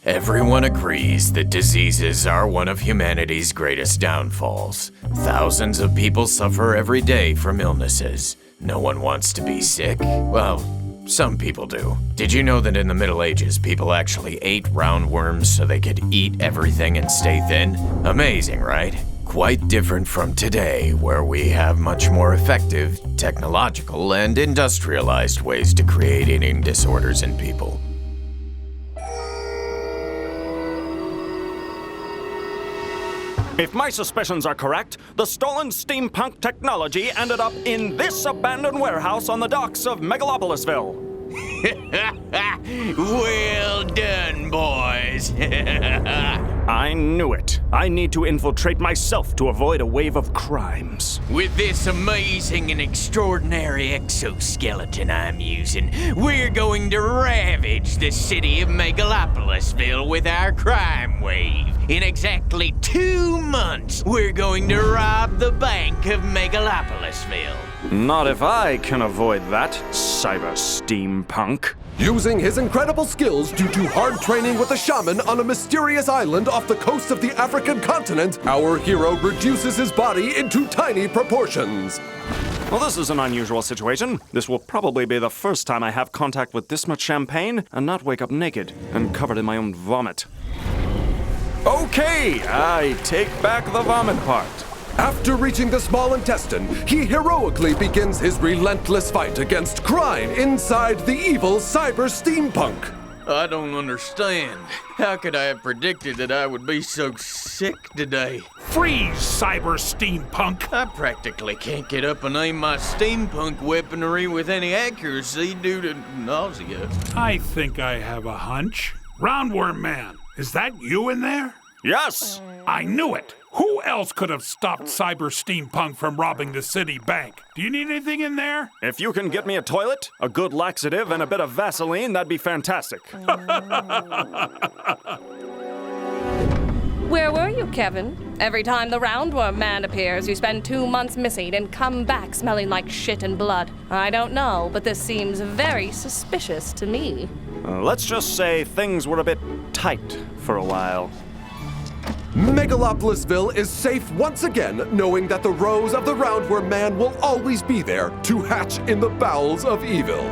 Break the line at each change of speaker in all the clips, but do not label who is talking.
Everyone agrees that diseases are one of humanity's greatest downfalls. Thousands of people suffer every day from illnesses. No one wants to be sick. Well, some people do. Did you know that in the Middle Ages, people actually ate roundworms so they could eat everything and stay thin? Amazing, right? Quite different from today, where we have much more effective, technological, and industrialized ways to create eating disorders in people.
If my suspicions are correct, the stolen steampunk technology ended up in this abandoned warehouse on the docks of Megalopolisville.
Well done, boys.
I knew it. I need to infiltrate myself to avoid a wave of crimes.
With this amazing and extraordinary exoskeleton I'm using, we're going to ravage the city of Megalopolisville with our crime wave. In exactly 2 months, we're going to rob the bank of Megalopolisville.
Not if I can avoid that, cyber steampunk.
Using his incredible skills due to hard training with a shaman on a mysterious island off the coast of the African continent, our hero reduces his body into tiny proportions.
Well, this is an unusual situation. This will probably be the first time I have contact with this much champagne and not wake up naked and covered in my own vomit. Okay, I take back the vomit part.
After reaching the small intestine, he heroically begins his relentless fight against crime inside the evil cyber steampunk.
I don't understand. How could I have predicted that I would be so sick today?
Freeze, cyber steampunk!
I practically can't get up and aim my steampunk weaponry with any accuracy due to nausea.
I think I have a hunch. Roundworm Man, is that you in there?
Yes!
I knew it! Who else could have stopped Cyber Steampunk from robbing the city bank? Do you need anything in there?
If you can get me a toilet, a good laxative, and a bit of Vaseline, that'd be fantastic.
Where were you, Kevin? Every time the Roundworm Man appears, you spend 2 months missing and come back smelling like shit and blood. I don't know, but this seems very suspicious to me.
Let's just say things were a bit tight for a while.
Megalopolisville is safe once again, knowing that the rose of the Roundworm Man will always be there to hatch in the bowels of evil.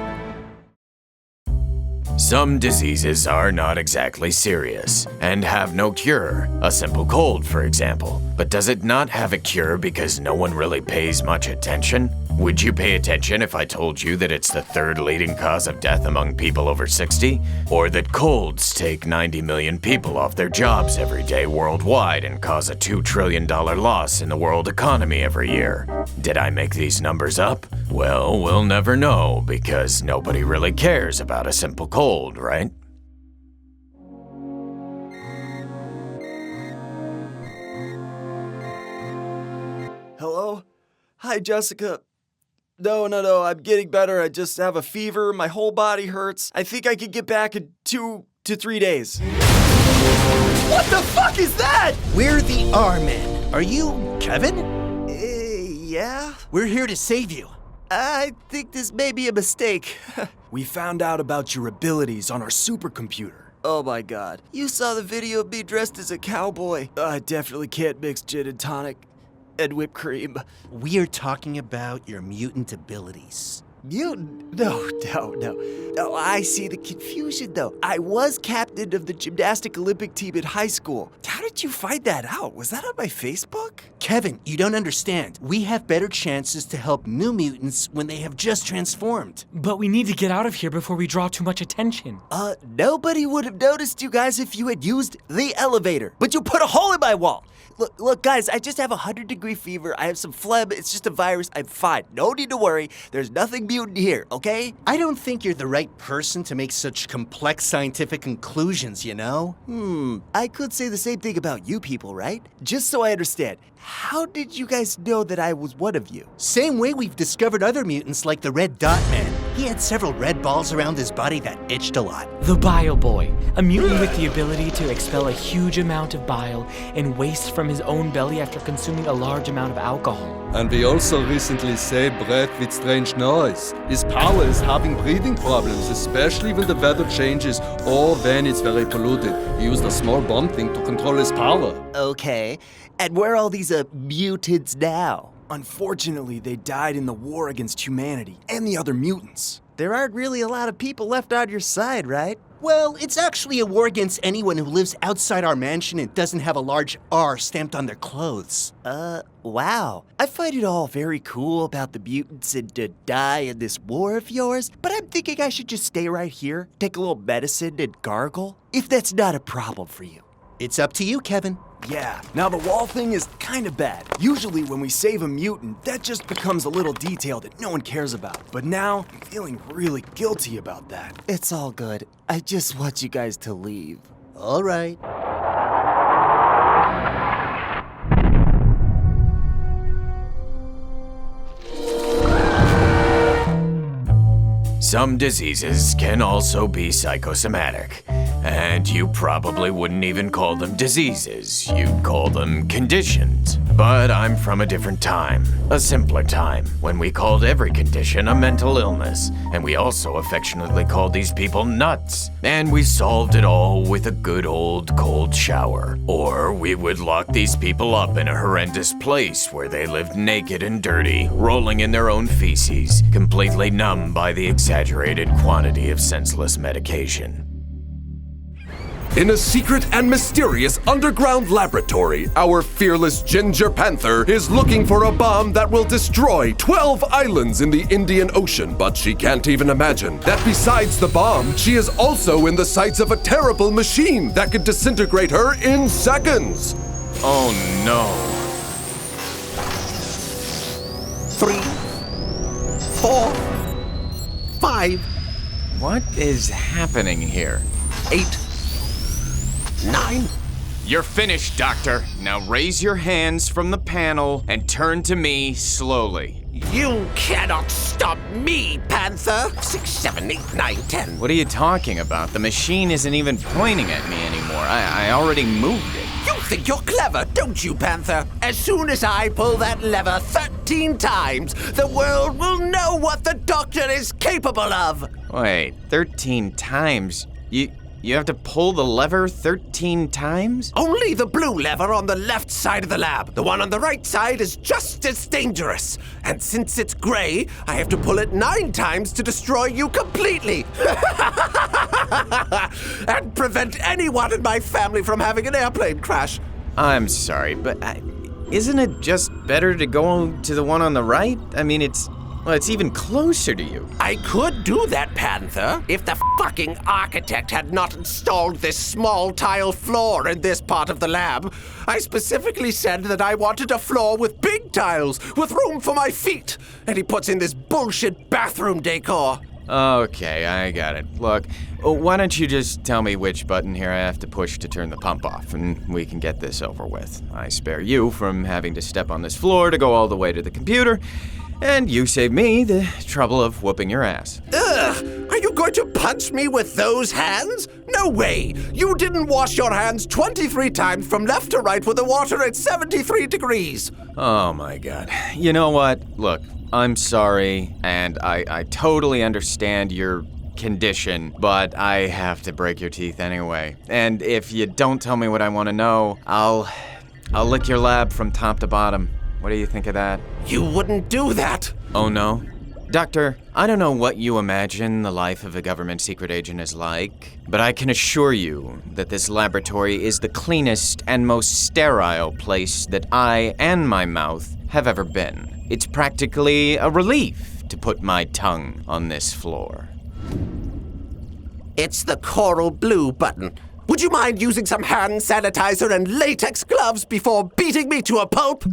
Some diseases are not exactly serious and have no cure. A simple cold, for example. But does it not have a cure because no one really pays much attention? Would you pay attention if I told you that it's the 3rd leading cause of death among people over 60? Or that colds take 90 million people off their jobs every day worldwide and cause a $2 trillion loss in the world economy every year? Did I make these numbers up? Well, we'll never know because nobody really cares about a simple cold, right?
Hello? Hi, Jessica. No, I'm getting better. I just have a fever. My whole body hurts. I think I could get back in 2 to 3 days. What the fuck is that?
We're the R-Men. Are you Kevin?
Yeah?
We're here to save you.
I think this may be a mistake. We found out about your abilities on our supercomputer. Oh my god. You saw the video of me dressed as a cowboy. I definitely can't mix gin and tonic and whipped cream.
We're talking about your mutant abilities.
Mutant? No, I see the confusion, though. I was captain of the gymnastic Olympic team in high school. How did you find that out? Was that on my Facebook?
Kevin, you don't understand. We have better chances to help new mutants when they have just transformed.
But we need to get out of here before we draw too much attention.
Nobody would have noticed you guys if you had used the elevator. But you put a hole in my wall. Look, guys, I just have a 100-degree fever. I have some phlegm. It's just a virus. I'm fine. No need to worry. There's nothing mutant here, okay?
I don't think you're the right person to make such complex scientific conclusions, you know?
I could say the same thing about you people, right? Just so I understand, how did you guys know that I was one of you?
Same way we've discovered other mutants like the Red Dot Man. He had several red balls around his body that itched a lot.
The Bile Boy, a mutant with the ability to expel a huge amount of bile and waste from his own belly after consuming a large amount of alcohol.
And we also recently saved Brett with strange noise. His power is having breathing problems, especially when the weather changes or when it's very polluted. He used a small bomb thing to control his power.
Okay, and where are all these mutants now?
Unfortunately, they died in the war against humanity and the other mutants.
There aren't really a lot of people left on your side, right?
Well, it's actually a war against anyone who lives outside our mansion and doesn't have a large R stamped on their clothes.
Wow. I find it all very cool about the mutants and to die in this war of yours, but I'm thinking I should just stay right here, take a little medicine and gargle, if that's not a problem for you.
It's up to you, Kevin.
Yeah, now the wall thing is kind of bad. Usually when we save a mutant, that just becomes a little detail that no one cares about. But now, I'm feeling really guilty about that.
It's all good. I just want you guys to leave.
All right.
Some diseases can also be psychosomatic, and you probably wouldn't even call them diseases, you'd call them conditions. But I'm from a different time, a simpler time, when we called every condition a mental illness, and we also affectionately called these people nuts. And we solved it all with a good old cold shower. Or we would lock these people up in a horrendous place where they lived naked and dirty, rolling in their own feces, completely numb by the exaggerated quantity of senseless medication.
In a secret and mysterious underground laboratory, our fearless Ginger Panther is looking for a bomb that will destroy 12 islands in the Indian Ocean. But she can't even imagine that besides the bomb, she is also in the sights of a terrible machine that could disintegrate her in seconds.
Oh no.
3, 4, 5,
What is happening here?
8, 9.
You're finished, Doctor. Now raise your hands from the panel and turn to me slowly.
You cannot stop me, Panther. 6, 7, 8, 9, 10.
What are you talking about? The machine isn't even pointing at me anymore. I already moved it.
You think you're clever, don't you, Panther? As soon as I pull that lever 13 times, the world will know what the Doctor is capable of.
Wait, 13 times? You have to pull the lever 13 times?
Only the blue lever on the left side of the lab. The one on the right side is just as dangerous. And since it's gray, I have to pull it 9 times to destroy you completely. And prevent anyone in my family from having an airplane crash.
I'm sorry, but isn't it just better to go to the one on the right? I mean, it's even closer to you.
I could do that, Panther, if the fucking architect had not installed this small tile floor in this part of the lab. I specifically said that I wanted a floor with big tiles, with room for my feet. And he puts in this bullshit bathroom decor.
Okay, I got it. Look, why don't you just tell me which button here I have to push to turn the pump off, and we can get this over with. I spare you from having to step on this floor to go all the way to the computer, and you save me the trouble of whooping your ass.
Ugh! Are you going to punch me with those hands? No way! You didn't wash your hands 23 times from left to right with the water at 73 degrees!
Oh my god. You know what? Look, I'm sorry, and I totally understand your condition, but I have to break your teeth anyway. And if you don't tell me what I want to know, I'll lick your lab from top to bottom. What do you think of that?
You wouldn't do that!
Oh no? Doctor, I don't know what you imagine the life of a government secret agent is like, but I can assure you that this laboratory is the cleanest and most sterile place that I and my mouth have ever been. It's practically a relief to put my tongue on this floor.
It's the coral blue button. Would you mind using some hand sanitizer and latex gloves before beating me to a pulp?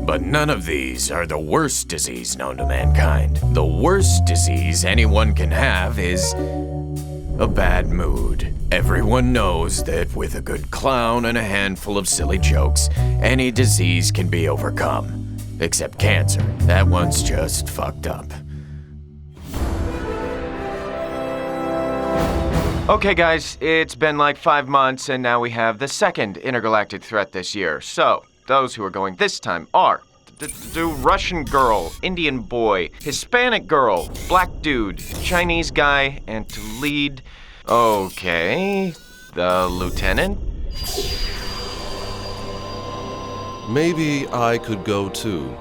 But none of these are the worst disease known to mankind. The worst disease anyone can have is a bad mood. Everyone knows that with a good clown and a handful of silly jokes, any disease can be overcome. Except cancer. That one's just fucked up. Okay, guys, it's been like 5 months, and now we have the second intergalactic threat this year. So, those who are going this time are the Russian girl, Indian boy, Hispanic girl, black dude, Chinese guy, and to lead, okay, the lieutenant?
Maybe I could go too.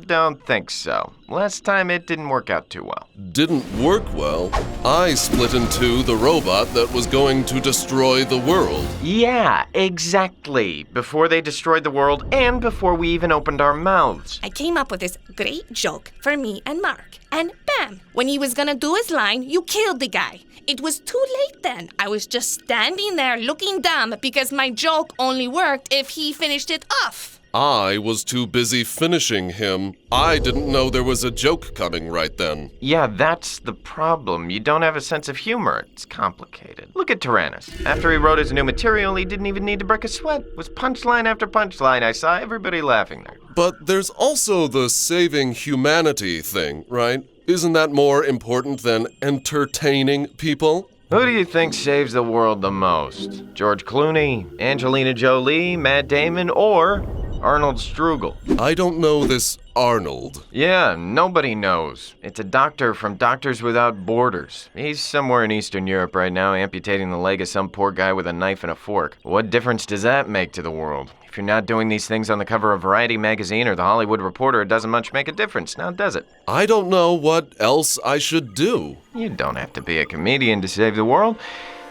Don't think so. Last time it didn't work out too well.
Didn't work well. I split in two the robot that was going to destroy the world.
Yeah, exactly. Before they destroyed the world and before we even opened our mouths.
I came up with this great joke for me and Mark. And bam! When he was gonna do his line, you killed the guy. It was too late then. I was just standing there looking dumb because my joke only worked if he finished it off.
I was too busy finishing him. I didn't know there was a joke coming right then.
Yeah, that's the problem. You don't have a sense of humor. It's complicated. Look at Tyrannus. After he wrote his new material, he didn't even need to break a sweat. It was punchline after punchline. I saw everybody laughing there.
But there's also the saving humanity thing, right? Isn't that more important than entertaining people?
Who do you think saves the world the most? George Clooney, Angelina Jolie, Matt Damon, or Arnold Strugel?
I don't know this Arnold.
Yeah, nobody knows. It's a doctor from Doctors Without Borders. He's somewhere in Eastern Europe right now, amputating the leg of some poor guy with a knife and a fork. What difference does that make to the world? If you're not doing these things on the cover of Variety magazine or The Hollywood Reporter, it doesn't much make a difference, now does it?
I don't know what else I should do.
You don't have to be a comedian to save the world.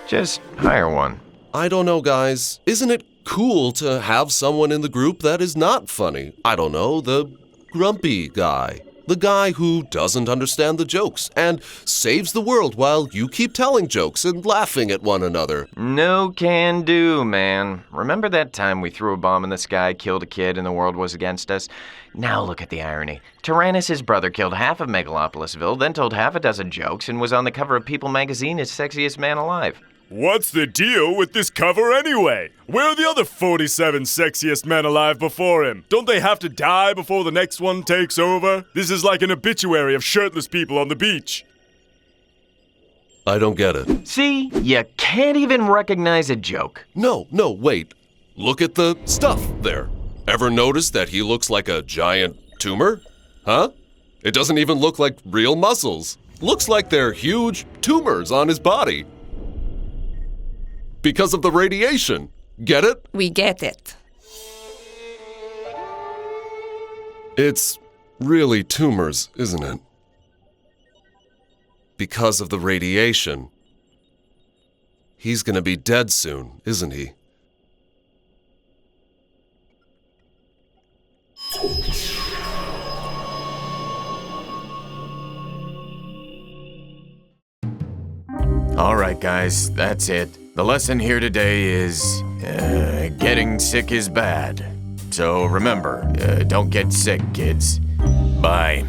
Just hire one.
I don't know, guys. Isn't it cool to have someone in the group that is not funny? I don't know, the grumpy guy. The guy who doesn't understand the jokes and saves the world while you keep telling jokes and laughing at one another.
No can do, man. Remember that time we threw a bomb in the sky, killed a kid, and the world was against us? Now look at the irony. Tyrannus' brother killed half of Megalopolisville, then told half a dozen jokes, and was on the cover of People magazine as sexiest man alive.
What's the deal with this cover anyway? Where are the other 47 sexiest men alive before him? Don't they have to die before the next one takes over? This is like an obituary of shirtless people on the beach.
I don't get it.
See? You can't even recognize a joke.
No, wait. Look at the stuff there. Ever notice that he looks like a giant tumor? Huh? It doesn't even look like real muscles. Looks like they're huge tumors on his body. Because of the radiation. Get it?
We get it.
It's really tumors, isn't it? Because of the radiation. He's gonna be dead soon, isn't he?
All right, guys, that's it. The lesson here today is, getting sick is bad. So remember, don't get sick, kids. Bye.